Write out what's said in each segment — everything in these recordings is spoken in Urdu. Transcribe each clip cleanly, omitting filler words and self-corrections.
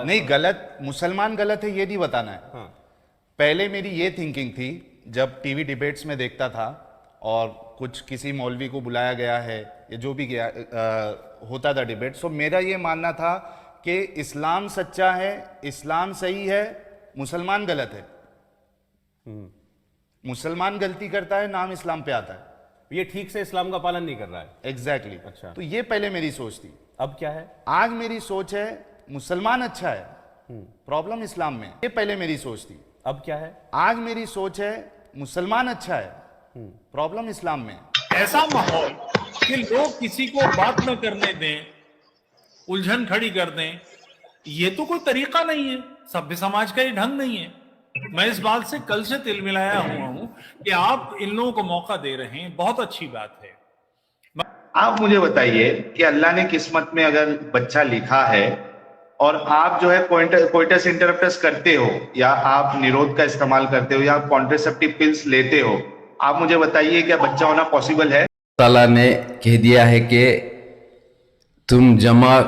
نہیں غلط مسلمان غلط ہے یہ نہیں بتانا ہے. پہلے میری یہ تھنکنگ تھی جب ٹی وی ڈیبیٹس میں دیکھتا تھا اور کچھ کسی مولوی کو بلایا گیا ہے یا جو بھی گیا ہوتا تھا ڈیبیٹ، سو میرا یہ ماننا تھا کہ اسلام سچا ہے، اسلام صحیح ہے، مسلمان غلط ہے. مسلمان غلطی کرتا ہے، نام اسلام پہ آتا ہے، یہ ٹھیک سے اسلام کا پالن نہیں کر رہا ہے. ایگزیکٹلی. اچھا. تو یہ پہلے میری سوچ تھی. اب کیا ہے؟ آج میری سوچ ہے مسلمان اچھا ہے، پرابلم اسلام میں ہے. یہ پہلے میری سوچ تھی. اب کیا ہے؟ آج میری سوچ ہے مسلمان اچھا ہے، پرابلم اسلام میں ہے. ایسا ماحول کہ لوگ کسی کو بات نہ کرنے دیں، الجھن کھڑی کر دیں، یہ تو کوئی طریقہ نہیں ہے، سبھی سماج کا یہ ڈھنگ نہیں ہے. میں اس بات سے کل سے تل ملایا ہوا ہوں کہ آپ ان لوگوں کو موقع دے رہے ہیں، بہت اچھی بات ہے. آپ مجھے بتائیے کہ اللہ نے قسمت میں اگر بچہ لکھا ہے اور آپ جو ہے کوئٹس انٹرپٹس کرتے ہو یا آپ نیرود کا استعمال کرتے ہو یا آپ کانٹرسیپٹیو پلس لیتے ہو، آپ مجھے بتائیے کیا بچہ ہونا پاسبل ہے؟ تعالیٰ نے کہہ دیا ہے کہ تم جمع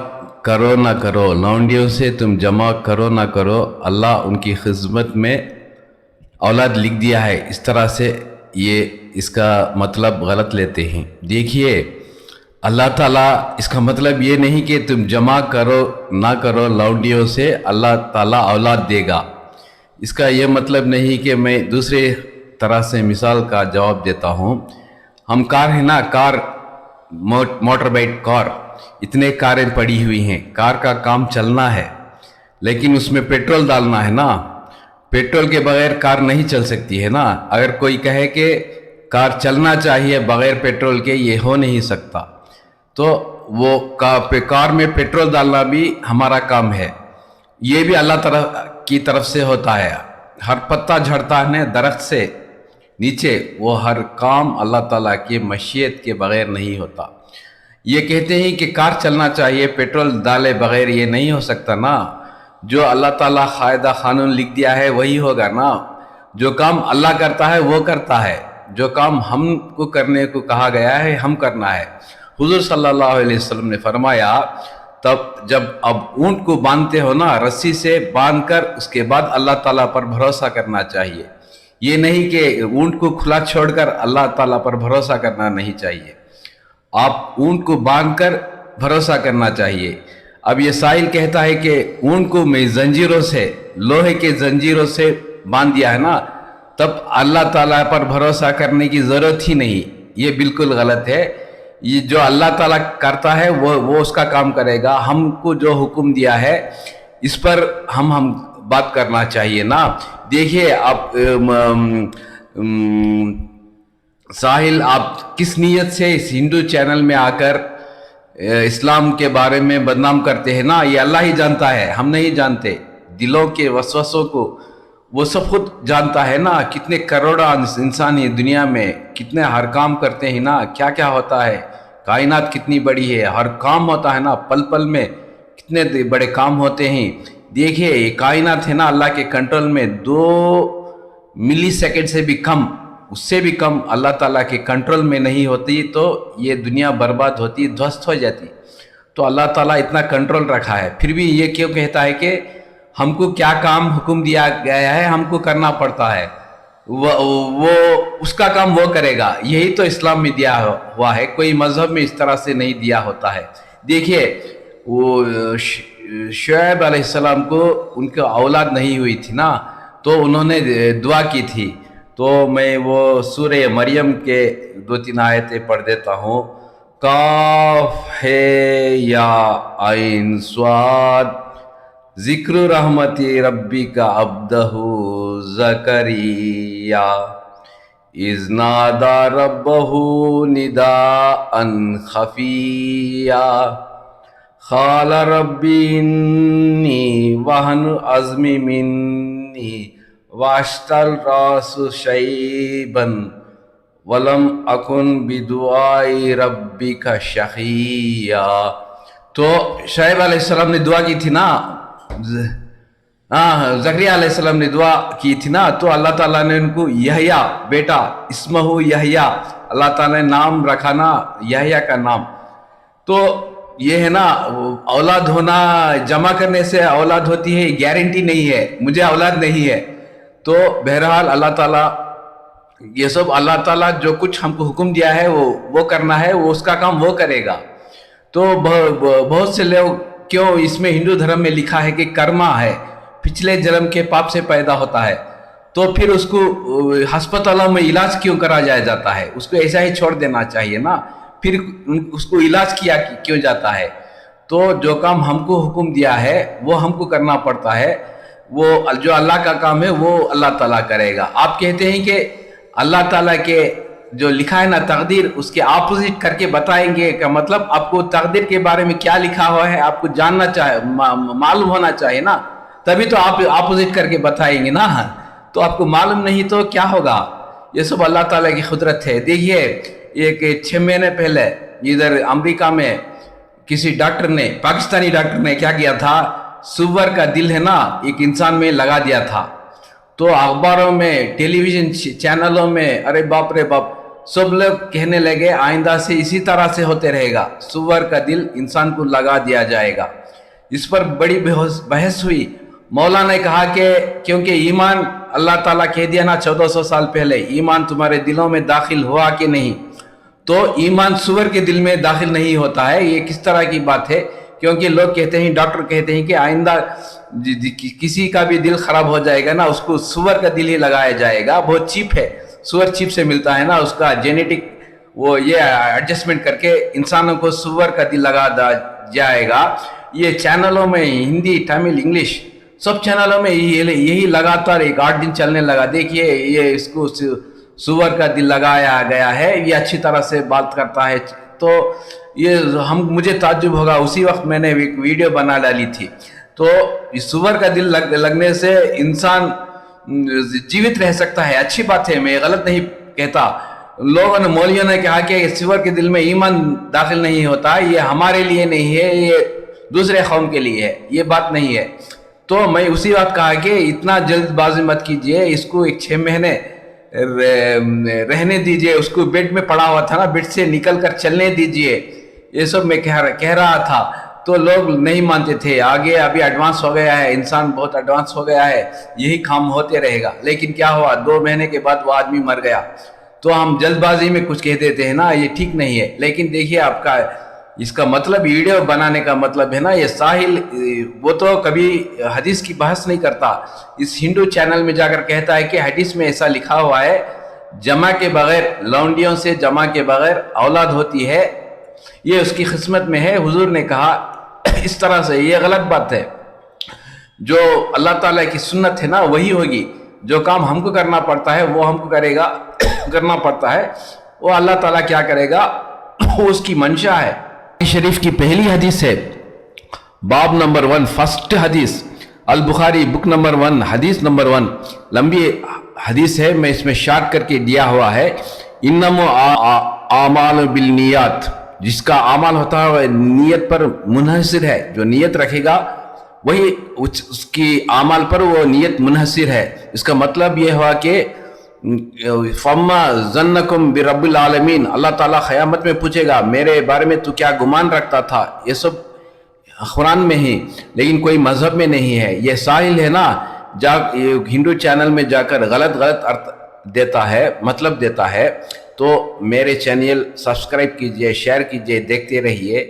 کرو نہ کرو، لونڈیوں سے تم جمع کرو نہ کرو، اللہ ان کی خدمت میں اولاد لکھ دیا ہے. اس طرح سے یہ اس کا مطلب غلط لیتے ہیں. دیکھیے اللہ تعالیٰ اس کا مطلب یہ نہیں کہ تم جمع کرو نہ کرو لونڈیوں سے اللہ تعالیٰ اولاد دے گا. اس کا یہ مطلب نہیں کہ میں دوسرے طرح سے مثال کا جواب دیتا ہوں. ہم کار ہیں نا، کار موٹر بائک کار، اتنے کاریں پڑی ہوئی ہیں، کار کا کام چلنا ہے لیکن اس میں پیٹرول ڈالنا ہے نا. پیٹرول کے بغیر کار نہیں چل سکتی ہے نا. اگر کوئی کہے کہ کار چلنا چاہیے بغیر پیٹرول کے، یہ ہو نہیں سکتا. تو وہ کار میں پیٹرول ڈالنا بھی ہمارا کام ہے. یہ بھی اللہ کی طرف سے ہوتا ہے. ہر پتا جھڑتا ہے درخت سے نیچے، وہ ہر کام اللہ تعالیٰ کی مشیت کے بغیر نہیں ہوتا. یہ کہتے ہیں کہ کار چلنا چاہیے پیٹرول ڈالے بغیر، یہ نہیں ہو سکتا نا. جو اللہ تعالیٰ قاعدہ قانون لکھ دیا ہے وہی ہوگا نا. جو کام اللہ کرتا ہے وہ کرتا ہے، جو کام ہم کو کرنے کو کہا گیا ہے ہم کرنا ہے. حضور صلی اللہ علیہ وسلم نے فرمایا تب جب اب اونٹ کو باندھتے ہو نا، رسی سے باندھ کر اس کے بعد اللہ تعالیٰ پر بھروسہ کرنا چاہیے. یہ نہیں کہ اونٹ کو کھلا چھوڑ کر اللہ تعالیٰ پر بھروسہ کرنا نہیں چاہیے. آپ اونٹ کو باندھ کر بھروسہ کرنا چاہیے. اب یہ سائل کہتا ہے کہ اونٹ کو میں زنجیروں سے، لوہے کے زنجیروں سے باندھ دیا ہے نا، تب اللہ تعالیٰ پر بھروسہ کرنے کی ضرورت ہی نہیں. یہ بالکل غلط ہے. یہ جو اللہ تعالیٰ کرتا ہے وہ اس کا کام کرے گا. ہم کو جو حکم دیا ہے اس پر ہم بات کرنا چاہیے نا. دیکھیے آپ ساحل، آپ کس نیت سے اس ہندو چینل میں آ کر اسلام کے بارے میں بدنام کرتے ہیں نا. یہ اللہ ہی جانتا ہے، ہم نہیں جانتے. دلوں کے وسوسوں کو وہ سب خود جانتا ہے نا. کتنے کروڑوں انسان ہیں دنیا میں، کتنے ہر کام کرتے ہیں نا، کیا کیا ہوتا ہے، کائنات کتنی بڑی ہے، ہر کام ہوتا ہے نا، پل پل میں کتنے بڑے کام ہوتے ہیں. دیکھیے یہ کائنات ہے نا اللہ کے کنٹرول میں. 2 ملی سیکنڈ سے بھی کم، اس سے بھی کم اللہ تعالیٰ کے کنٹرول میں نہیں ہوتی تو یہ دنیا برباد ہوتی، دھوست ہو جاتی. تو اللہ تعالیٰ اتنا کنٹرول رکھا ہے، پھر بھی یہ کیوں کہتا ہے کہ ہم کو کیا کام حکم دیا گیا ہے ہم کو کرنا پڑتا ہے، وہ اس کا کام وہ کرے گا. یہی تو اسلام میں دیا ہوا ہے، کوئی مذہب میں اس طرح سے نہیں دیا ہوتا ہے. دیکھیے وہ شعیب علیہ السلام کو ان کا اولاد نہیں ہوئی تھی نا، تو انہوں نے دعا کی تھی. تو میں وہ سورہ مریم کے 2-3 آیتیں پڑھ دیتا ہوں. کاف ہے یا عین صاد ذکر رحمت ربی کا عبدہ زکریا اذ نادى ربه نداء خفيا قال رب إني وهن عظمي مني واشتعل الرأس شيبا ولم أكن بدعاء ربك شقيا. تو شعیب علیہ السلام نے دعا کی تھی نا، زکریا علیہ السلام نے دعا کی تھی نا، تو اللہ تعالیٰ نے ان کو یحییٰ بیٹا، اسمہ یحییٰ، اللہ تعالیٰ نے نام رکھا نا یحییٰ کا نام. تو یہ ہے نا اولاد ہونا جمع کرنے سے اولاد ہوتی ہے گارنٹی نہیں ہے. مجھے اولاد نہیں ہے. تو بہرحال اللہ تعالیٰ یہ سب اللہ تعالیٰ جو کچھ ہم کو حکم دیا ہے وہ کرنا ہے, وہ اس کا کام وہ کرے گا. تو بہت سے لوگ کیوں اس میں ہندو دھرم میں لکھا ہے کہ کرما ہے, پچھلے جنم کے پاپ سے پیدا ہوتا ہے, تو پھر اس کو ہسپتالوں میں علاج کیوں کرا جاتا ہے؟ اس کو ایسا ہی چھوڑ دینا چاہیے نا, پھر اس کو علاج کیا کیوں جاتا ہے؟ تو جو کام ہم کو حکم دیا ہے وہ ہم کو کرنا پڑتا ہے, وہ جو اللہ کا کام ہے وہ اللہ تعالیٰ کرے گا. آپ کہتے ہیں کہ اللہ تعالیٰ کے جو لکھا ہے نا تقدیر, اس کے اپوزٹ کر کے بتائیں گے کا مطلب آپ کو تقدیر کے بارے میں کیا لکھا ہوا ہے آپ کو جاننا چاہے, معلوم ہونا چاہیے نا, تبھی تو آپ اپوزٹ کر کے بتائیں گے نا. تو آپ کو معلوم نہیں تو کیا ہوگا؟ یہ سب اللہ تعالیٰ کی قدرت ہے. دیکھیے ایک 6 مہینے پہلے ادھر امریکہ میں کسی ڈاکٹر نے, پاکستانی ڈاکٹر نے کیا کیا تھا, سور کا دل ہے نا ایک انسان میں لگا دیا تھا. تو اخباروں میں, ٹیلی ویژن چینلوں میں, ارے باپ رے باپ, سب لوگ کہنے لگے آئندہ سے اسی طرح سے ہوتے رہے گا, سور کا دل انسان کو لگا دیا جائے گا. اس پر بڑی بحث ہوئی. مولا نے کہا کہ کیونکہ ایمان اللہ تعالیٰ کہہ دیا نا 1400 سال پہلے, ایمان تمہارے دلوں میں داخل ہوا کہ نہیں, تو ایمان سور کے دل میں داخل نہیں ہوتا ہے. یہ کس طرح کی بات ہے؟ کیونکہ لوگ کہتے ہیں, ڈاکٹر کہتے ہیں کہ آئندہ کسی کا بھی دل خراب ہو جائے گا نا, اس کو سور کا دل ہی لگایا جائے گا. بہت چیپ ہے, سور چیپ سے ملتا ہے نا, اس کا جینیٹک وہ یہ ایڈجسٹمنٹ کر کے انسانوں کو سور کا دل لگا جائے گا. یہ چینلوں میں ہندی, تامل, انگلش سب چینلوں میں یہی لگاتار 8 دن چلنے لگا. دیکھیے یہ اس کو سور کا دل لگایا گیا ہے, یہ اچھی طرح سے بات کرتا ہے. تو یہ مجھے تعجب ہوگا. اسی وقت میں نے ایک ویڈیو بنا ڈالی تھی. تو سور کا دل لگنے سے انسان جیوت رہ سکتا ہے, اچھی بات ہے, میں غلط نہیں کہتا. لوگوں نے, مولویوں نے کہا کہ سور کے دل میں ایمان داخل نہیں ہوتا, یہ ہمارے لیے نہیں ہے, یہ دوسرے قوم کے لیے ہے, یہ بات نہیں ہے. تو میں اسی وقت کہا کہ اتنا جلد بازی مت کیجئے, اس کو 6 مہینے رہنے دیجئے. اس کو بیڈ میں پڑا ہوا تھا نا, بیڈ سے نکل کر چلنے دیجئے. یہ سب میں کہہ رہا تھا, تو لوگ نہیں مانتے تھے. آگے ابھی ایڈوانس ہو گیا ہے, انسان بہت ایڈوانس ہو گیا ہے, یہی کام ہوتے رہے گا. لیکن کیا ہوا, 2 مہینے کے بعد وہ آدمی مر گیا. تو ہم جلد بازی میں کچھ کہہ دیتے ہیں نا, یہ ٹھیک نہیں ہے. لیکن دیکھیے آپ کا اس کا مطلب, ویڈیو بنانے کا مطلب ہے نا, یہ ساحل وہ تو کبھی حدیث کی بحث نہیں کرتا. اس ہندو چینل میں جا کر کہتا ہے کہ حدیث میں ایسا لکھا ہوا ہے, جمع کے بغیر, لونڈیوں سے جمع کے بغیر اولاد ہوتی ہے, یہ اس کی قسمت میں ہے. حضور نے کہا اس طرح سے, یہ غلط بات ہے. جو اللہ تعالیٰ کی سنت ہے نا وہی ہوگی. جو کام ہم کو کرنا پڑتا ہے وہ ہم کو کرنا پڑتا ہے. وہ اللہ تعالیٰ کیا کرے گا وہ اس کی منشا ہے. شریف کی پہلی حدیث ہے, باب نمبر 1, فرسٹ حدیث, البخاری بک نمبر 1, حدیث نمبر 1. لمبی حدیث ہے, میں اس میں شارٹ کر کے دیا ہوا ہے. انما اعمال بالنیات, جس کا اعمال ہوتا ہے وہ نیت پر منحصر ہے. جو نیت رکھے گا وہی اس کی اعمال پر وہ نیت منحصر ہے. اس کا مطلب یہ ہوا کہ فما ظنکم برب العالمین, اللہ تعالیٰ قیامت میں پوچھے گا میرے بارے میں تو کیا گمان رکھتا تھا. یہ سب قرآن میں ہی, لیکن کوئی مذہب میں نہیں ہے. یہ ساحل ہے نا, ہندو چینل میں جا کر غلط ارتھ دیتا ہے, مطلب دیتا ہے. تو میرے چینل سبسکرائب کیجئے, شیئر کیجئے, دیکھتے رہیے.